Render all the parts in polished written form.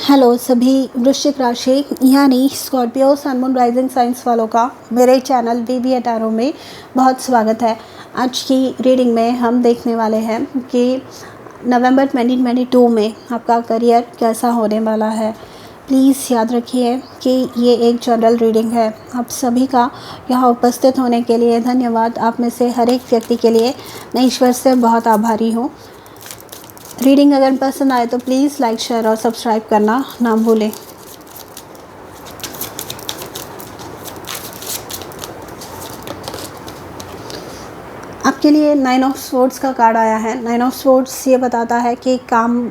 Hello सभी वृश्चिक राशि यानी Scorpio sun moon rising signs वालों का मेरे चैनल वीवी अटारो में बहुत स्वागत है। आज की रीडिंग में हम देखने वाले हैं कि नवंबर 2022 में आपका करियर कैसा होने वाला है। प्लीज़ याद रखिए कि ये एक जनरल रीडिंग है। आप सभी का यहाँ उपस्थित होने के लिए धन्यवाद। आप में से हर एक व्यक्ति के लिए मैं ईश्वर से बहुत आभारी हूँ। रीडिंग अगर पसंद आए तो प्लीज़ लाइक शेयर और सब्सक्राइब करना ना भूलें। आपके लिए 9 ऑफ स्वॉर्ड्स का कार्ड आया है। 9 ऑफ स्वॉर्ड्स ये बताता है कि काम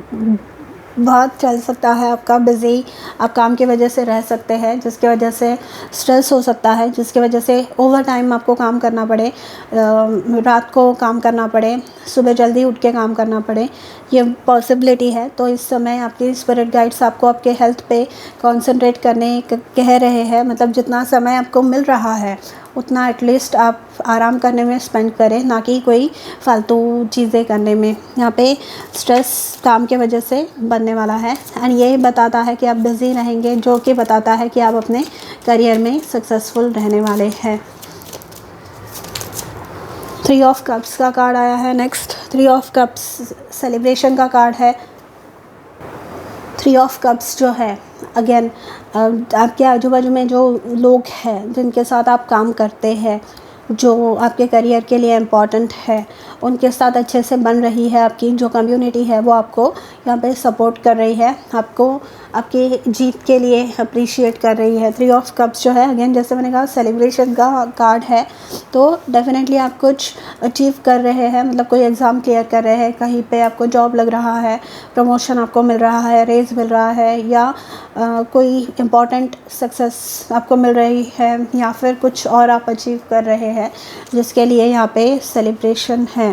बहुत चल सकता है आपका, बिज़ी आप काम की वजह से रह सकते हैं, जिसकी वजह से स्ट्रेस हो सकता है, जिसकी वजह से ओवर टाइम आपको काम करना पड़े, रात को काम करना पड़े, सुबह जल्दी उठ के काम करना पड़े, ये पॉसिबिलिटी है। तो इस समय आपकी स्पिरिट गाइड्स आपको आपके हेल्थ पे कंसंट्रेट करने कह रहे हैं। मतलब जितना समय आपको मिल रहा है उतना एटलीस्ट आप आराम करने में स्पेंड करें, ना कि कोई फालतू चीज़ें करने में। यहाँ पे स्ट्रेस काम के वजह से बनने वाला है एंड ये बताता है कि आप बिज़ी रहेंगे, जो कि बताता है कि आप अपने करियर में सक्सेसफुल रहने वाले हैं। 3 ऑफ कप्स का कार्ड आया है। नेक्स्ट 3 ऑफ कप्स सेलिब्रेशन का कार्ड है। 3 ऑफ कप्स जो है अगेन आपके आजू बाजू में जो लोग हैं जिनके साथ आप काम करते हैं, जो आपके करियर के लिए इम्पॉर्टेंट है, उनके साथ अच्छे से बन रही है। आपकी जो कम्युनिटी है वो आपको यहाँ पे सपोर्ट कर रही है, आपको आपकी जीत के लिए अप्रिशिएट कर रही है। 3 ऑफ कप्स जो है अगेन जैसे मैंने कहा सेलिब्रेशन का कार्ड है। तो डेफिनेटली आप कुछ अचीव कर रहे हैं, मतलब कोई एग्ज़ाम क्लियर कर रहे हैं, कहीं पे आपको जॉब लग रहा है, प्रमोशन आपको मिल रहा है, रेज़ मिल रहा है, या कोई इम्पॉर्टेंट सक्सेस आपको मिल रही है, या फिर कुछ और आप अचीव कर रहे हैं जिसके लिए यहाँ पे सेलिब्रेशन है।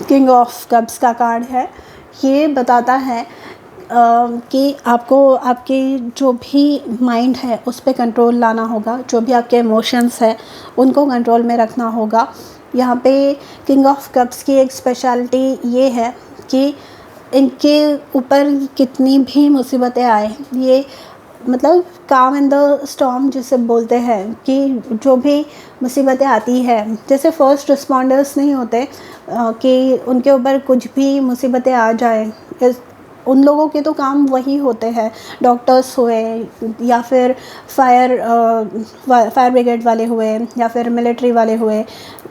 किंग ऑफ कप्स का कार्ड है। ये बताता है कि आपको आपके जो भी माइंड है उस पर कंट्रोल लाना होगा, जो भी आपके इमोशंस है उनको कंट्रोल में रखना होगा। यहाँ पे किंग ऑफ कप्स की एक स्पेशलिटी ये है कि इनके ऊपर कितनी भी मुसीबतें आए, ये मतलब काम इन द स्टॉर्म जिसे बोलते हैं, कि जो भी मुसीबतें आती है, जैसे फर्स्ट रिस्पॉन्डर्स नहीं होते कि उनके ऊपर कुछ भी मुसीबतें आ जाए, उन लोगों के तो काम वही होते हैं, डॉक्टर्स हुए या फिर फायर ब्रिगेड वाले हुए या फिर मिलिट्री वाले हुए,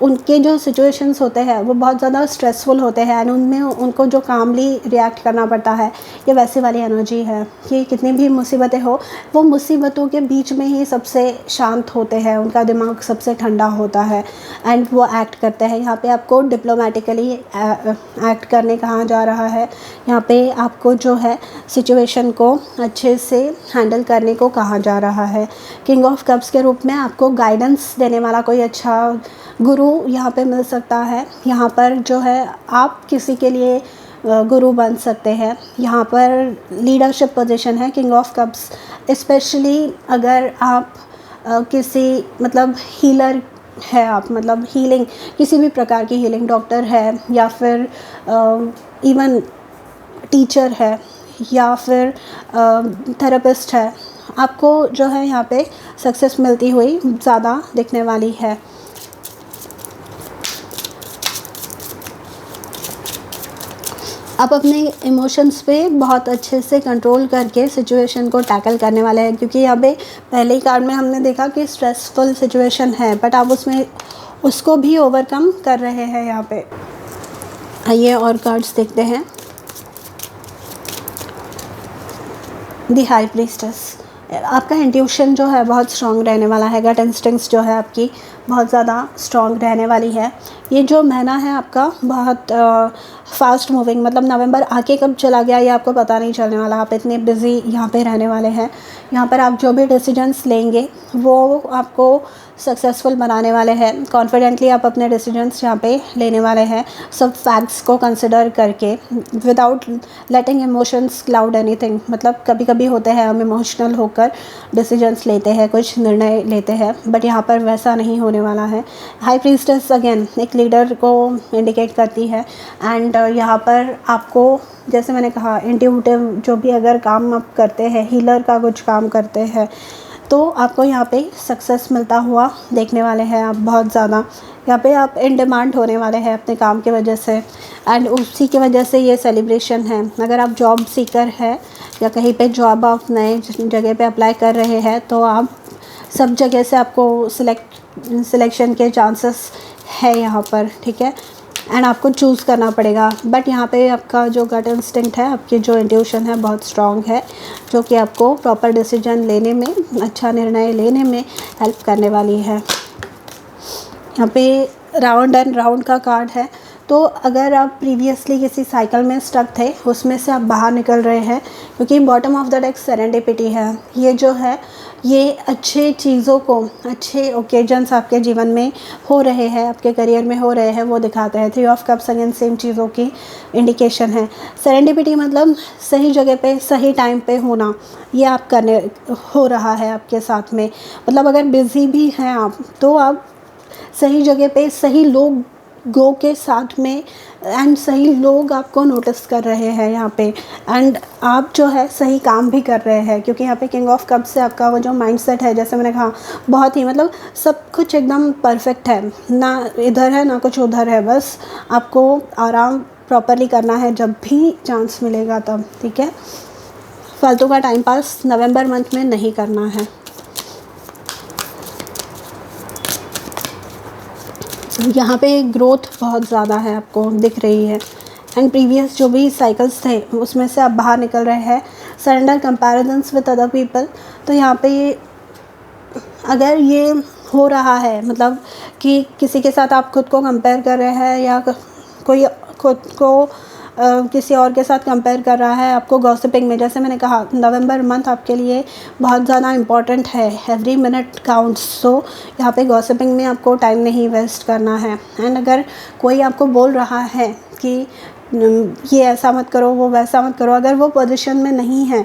उनके जो सिचुएशंस होते हैं वो बहुत ज़्यादा स्ट्रेसफुल होते हैं एंड उनमें उनको जो कामली रिएक्ट करना पड़ता है, ये वैसे वाली एनर्जी है कि कितनी भी मुसीबतें हो वो मुसीबतों के बीच में ही सबसे शांत होते हैं, उनका दिमाग सबसे ठंडा होता है एंड वो एक्ट करते हैं। यहाँ पे आपको डिप्लोमेटिकली एक्ट करने कहा जा रहा है, यहाँ पे आपको जो है सिचुएशन को अच्छे से हैंडल करने को कहा जा रहा है। किंग ऑफ कप्स के रूप में आपको गाइडेंस देने वाला कोई अच्छा गुरु यहाँ पे मिल सकता है। यहाँ पर जो है आप किसी के लिए गुरु बन सकते हैं। यहाँ पर लीडरशिप पोजीशन है किंग ऑफ कप्स, स्पेशली अगर आप किसी मतलब हीलर है, आप मतलब हीलिंग किसी भी प्रकार की हीलिंग, डॉक्टर है या फिर इवन टीचर है या फिर थेरेपिस्ट है, आपको जो है यहाँ पे सक्सेस मिलती हुई ज़्यादा दिखने वाली है। आप अपने इमोशंस पे बहुत अच्छे से कंट्रोल करके सिचुएशन को टैकल करने वाले हैं, क्योंकि यहाँ पे पहले ही कार्ड में हमने देखा कि स्ट्रेसफुल सिचुएशन है बट आप उसको भी ओवरकम कर रहे हैं। यहाँ पे आइए और कार्ड्स देखते हैं। दी हाई प्रीस्टेस, आपका इंट्यूशन जो है बहुत स्ट्रॉन्ग रहने वाला है, गट इंस्टिंक्ट्स जो है आपकी बहुत ज़्यादा स्ट्रॉन्ग रहने वाली है। ये जो महीना है आपका बहुत फास्ट मूविंग, मतलब नवंबर आके कब चला गया ये आपको पता नहीं चलने वाला, आप इतने बिज़ी यहाँ पे रहने वाले हैं। यहाँ पर आप जो भी डिसीजंस लेंगे वो आपको सक्सेसफुल बनाने वाले हैं। कॉन्फिडेंटली आप अपने डिसीजंस यहाँ पे लेने वाले हैं, सब फैक्ट्स को कंसिडर करके, विदाउट लेटिंग इमोशंस क्लाउड एनीथिंग। मतलब कभी कभी होते हैं हम इमोशनल होकर डिसीजंस लेते हैं, कुछ निर्णय लेते हैं, बट यहाँ पर वैसा नहीं होने वाला है। हाई प्रीस्टेस अगेन एक लीडर को इंडिकेट करती है, एंड यहाँ पर आपको जैसे मैंने कहा इंट्यूटिव जो भी अगर काम आप करते हैं, हीलर का कुछ काम करते हैं, तो आपको यहाँ पे सक्सेस मिलता हुआ देखने वाले हैं आप बहुत ज़्यादा। यहाँ पे आप इन डिमांड होने वाले हैं अपने काम की वजह से, एंड उसी की वजह से ये सेलिब्रेशन है। अगर आप जॉब सीकर है या कहीं पे जॉब आप नए जगह पे अप्लाई कर रहे हैं, तो आप सब जगह से आपको सिलेक्शन के चांसेस है यहाँ पर, ठीक है, एंड आपको चूज़ करना पड़ेगा। बट यहाँ पे आपका जो गट इंस्टिंक्ट है, आपकी जो इंट्यूशन है बहुत स्ट्रॉन्ग है, जो कि आपको प्रॉपर डिसीजन लेने में, अच्छा निर्णय लेने में हेल्प करने वाली है। यहाँ पे राउंड एंड राउंड का कार्ड है, तो अगर आप प्रीवियसली किसी साइकिल में स्टक थे, उसमें से आप बाहर निकल रहे हैं, क्योंकि bottom of the deck serendipity है। ये जो है ये अच्छे चीज़ों को, अच्छे ओकेजन्स आपके जीवन में हो रहे हैं, आपके करियर में हो रहे हैं, वो दिखाते हैं। 3 ऑफ कप्स अगेन सेम चीज़ों की इंडिकेशन है। सेरेंडिपिटी मतलब सही जगह पे सही टाइम पे होना, ये आप करने हो रहा है आपके साथ में। मतलब अगर बिज़ी भी हैं आप, तो आप सही जगह पे सही लोगों के साथ में, एंड सही लोग आपको नोटिस कर रहे हैं यहाँ पे, एंड आप जो है सही काम भी कर रहे हैं, क्योंकि यहाँ पे किंग ऑफ कप से आपका वो जो माइंडसेट है, जैसे मैंने कहा, बहुत ही मतलब सब कुछ एकदम परफेक्ट है, ना इधर है ना कुछ उधर है, बस आपको आराम प्रॉपरली करना है जब भी चांस मिलेगा तब, ठीक है। फालतू का टाइम पास नवंबर मंथ में नहीं करना है। यहाँ पे ग्रोथ बहुत ज़्यादा है, आपको दिख रही है, एंड प्रीवियस जो भी साइकिल्स थे उसमें से आप बाहर निकल रहे हैं। Surrender comparisons with other people, तो यहाँ पे अगर ये हो रहा है, मतलब कि किसी के साथ आप खुद को कंपेयर कर रहे हैं, या कोई खुद को किसी और के साथ कंपेयर कर रहा है, आपको गॉसिपिंग में, जैसे मैंने कहा नवंबर मंथ आपके लिए बहुत ज़्यादा इम्पॉर्टेंट है, एवरी मिनट काउंट्स। सो यहाँ पे गॉसिपिंग में आपको टाइम नहीं वेस्ट करना है। एंड अगर कोई आपको बोल रहा है कि ये ऐसा मत करो, वो वैसा मत करो, अगर वो पोजीशन में नहीं है,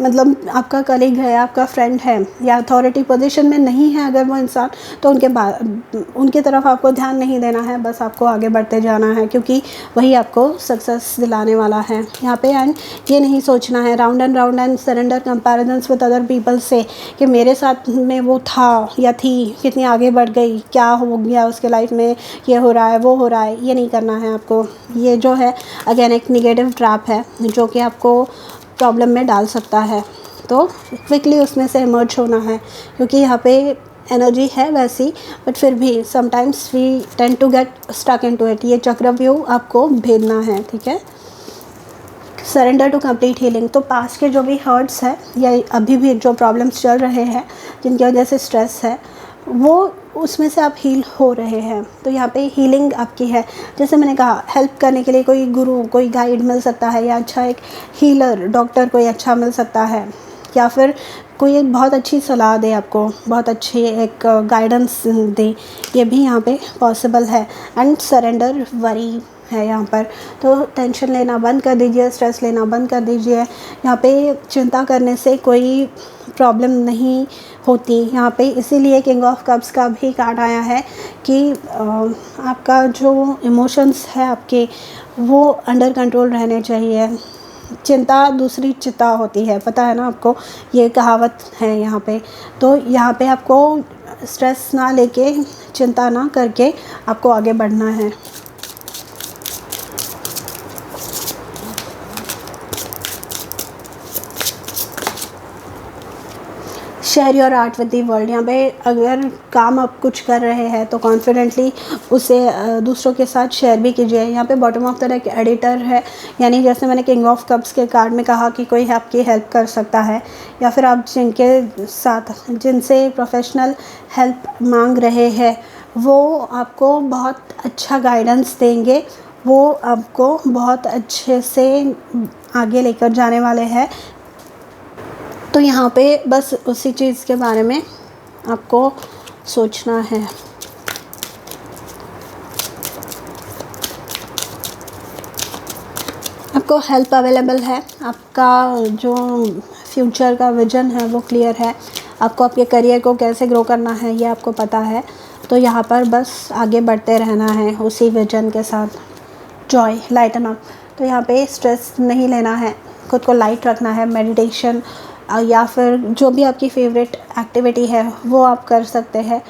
मतलब आपका कलीग है, आपका फ्रेंड है, या अथॉरिटी पोजीशन में नहीं है अगर वो इंसान, तो उनके तरफ आपको ध्यान नहीं देना है, बस आपको आगे बढ़ते जाना है, क्योंकि वही आपको सक्सेस दिलाने वाला है यहाँ पे। एंड ये नहीं सोचना है round and surrender comparisons with other people से, कि मेरे साथ में वो था या थी, कितनी आगे बढ़ गई, क्या हो गया उसके लाइफ में, ये हो रहा है वो हो रहा है, ये नहीं करना है आपको। ये जो है अगेन एक निगेटिव ट्रैप है, जो कि आपको प्रॉब्लम में डाल सकता है, तो क्विकली उसमें से इमर्ज होना है, क्योंकि यहाँ पे एनर्जी है वैसी, बट फिर भी sometimes we tend to get stuck into it. ये चक्रव्यूह आपको भेदना है, ठीक है। सरेंडर टू कंप्लीट हीलिंग, तो पास्ट के जो भी हर्ट्स है या अभी भी जो प्रॉब्लम्स चल रहे हैं, जिनकी वजह से स्ट्रेस है, वो उसमें से आप हील हो रहे हैं, तो यहाँ पे हीलिंग आपकी है। जैसे मैंने कहा, हेल्प करने के लिए कोई गुरु, कोई गाइड मिल सकता है, या अच्छा एक हीलर, डॉक्टर कोई अच्छा मिल सकता है, या फिर कोई एक बहुत अच्छी सलाह दे आपको, बहुत अच्छी एक गाइडेंस दे, ये भी यहाँ पे पॉसिबल है। एंड सरेंडर वरी है यहाँ पर, तो टेंशन लेना बंद कर दीजिए, स्ट्रेस लेना बंद कर दीजिए। यहाँ पे चिंता करने से कोई प्रॉब्लम नहीं होती यहाँ पे, इसीलिए किंग ऑफ कप्स का भी कार्ड आया है कि आपका जो इमोशंस है आपके, वो अंडर कंट्रोल रहने चाहिए। चिंता दूसरी चिता होती है, पता है ना आपको, ये कहावत है यहाँ पे। तो यहाँ पे आपको स्ट्रेस ना लेके, चिंता ना करके आपको आगे बढ़ना है। Share your art with the world, यहाँ पे अगर काम आप कुछ कर रहे हैं तो कॉन्फिडेंटली उसे दूसरों के साथ शेयर भी कीजिए। यहाँ पे bottom of the deck editor है, यानी जैसे मैंने किंग ऑफ कप्स के कार्ड में कहा कि कोई आपकी हेल्प कर सकता है, या फिर आप जिनसे प्रोफेशनल हेल्प मांग रहे हैं, वो आपको बहुत अच्छा गाइडेंस देंगे, वो आपको बहुत अच्छे से आगे लेकर जाने वाले हैं। तो यहाँ पे बस उसी चीज़ के बारे में आपको सोचना है। आपको हेल्प अवेलेबल है, आपका जो फ्यूचर का विजन है वो क्लियर है, आपको आपके करियर को कैसे ग्रो करना है ये आपको पता है। तो यहाँ पर बस आगे बढ़ते रहना है उसी विजन के साथ। Joy, lighten up. तो यहाँ पे स्ट्रेस नहीं लेना है, खुद को लाइट रखना है। मेडिटेशन या फिर जो भी आपकी फेवरेट एक्टिविटी है वो आप कर सकते हैं,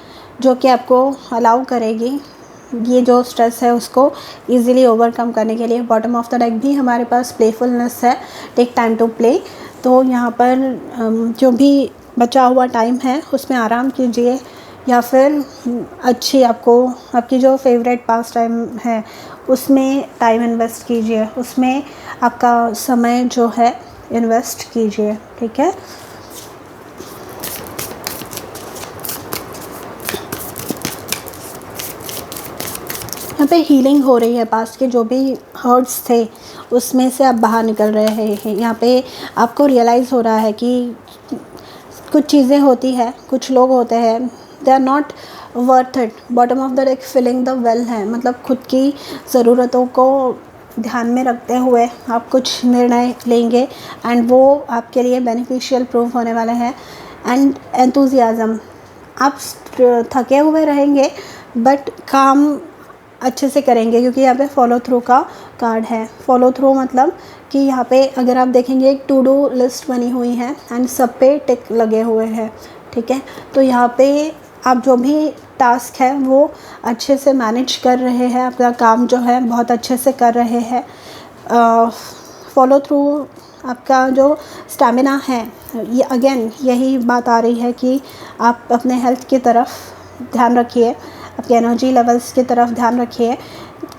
जो कि आपको अलाउ करेगी ये जो स्ट्रेस है उसको इजीली ओवरकम करने के लिए। बॉटम ऑफ द डेक भी हमारे पास प्लेफुलनेस है, टेक टाइम टू प्ले। तो यहाँ पर जो भी बचा हुआ टाइम है उसमें आराम कीजिए, या फिर अच्छी आपकी जो फेवरेट पास टाइम है उसमें टाइम इन्वेस्ट कीजिए, उसमें आपका समय जो है इन्वेस्ट कीजिए। ठीक है। यहाँ पे हीलिंग हो रही है, पास्ट के जो भी हर्ट्स थे उसमें से आप बाहर निकल रहे हैं। यहाँ पे आपको रियलाइज़ हो रहा है कि कुछ चीज़ें होती है, कुछ लोग होते हैं, they are not worth it. Bottom of the deck filling the well है, मतलब खुद की ज़रूरतों को ध्यान में रखते हुए आप कुछ निर्णय लेंगे एंड वो आपके लिए बेनिफिशियल प्रूव होने वाले हैं। एंड एंथुजियाज़म, आप थके हुए रहेंगे बट काम अच्छे से करेंगे, क्योंकि यहाँ पे फॉलो थ्रू का कार्ड है। फॉलो थ्रू मतलब कि यहाँ पे अगर आप देखेंगे एक टू डू लिस्ट बनी हुई है एंड सब पे टिक लगे हुए हैं। ठीक है। तो यहाँ पे आप जो भी टास्क है वो अच्छे से मैनेज कर रहे हैं, आपका काम जो है बहुत अच्छे से कर रहे हैं। फॉलो थ्रू आपका जो स्टैमिना है, ये अगेन यही बात आ रही है कि आप अपने हेल्थ की तरफ ध्यान रखिए, आपके एनर्जी लेवल्स की तरफ ध्यान रखिए,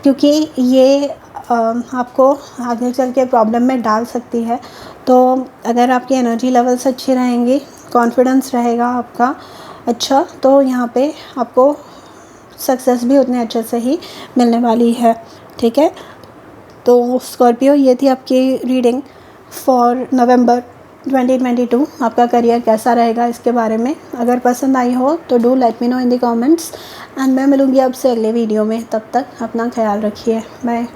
क्योंकि ये आपको आगे चल के प्रॉब्लम में डाल सकती है। तो अगर आपकी एनर्जी लेवल्स अच्छी रहेंगी, कॉन्फिडेंस रहेगा आपका अच्छा, तो यहाँ पे आपको सक्सेस भी उतने अच्छे से ही मिलने वाली है। ठीक है। तो स्कॉर्पियो, ये थी आपकी रीडिंग फॉर नवंबर 2022। आपका करियर कैसा रहेगा इसके बारे में अगर पसंद आई हो तो do let me know in the comments, and मैं मिलूँगी आपसे अगले वीडियो में। तब तक अपना ख्याल रखिए। बाय।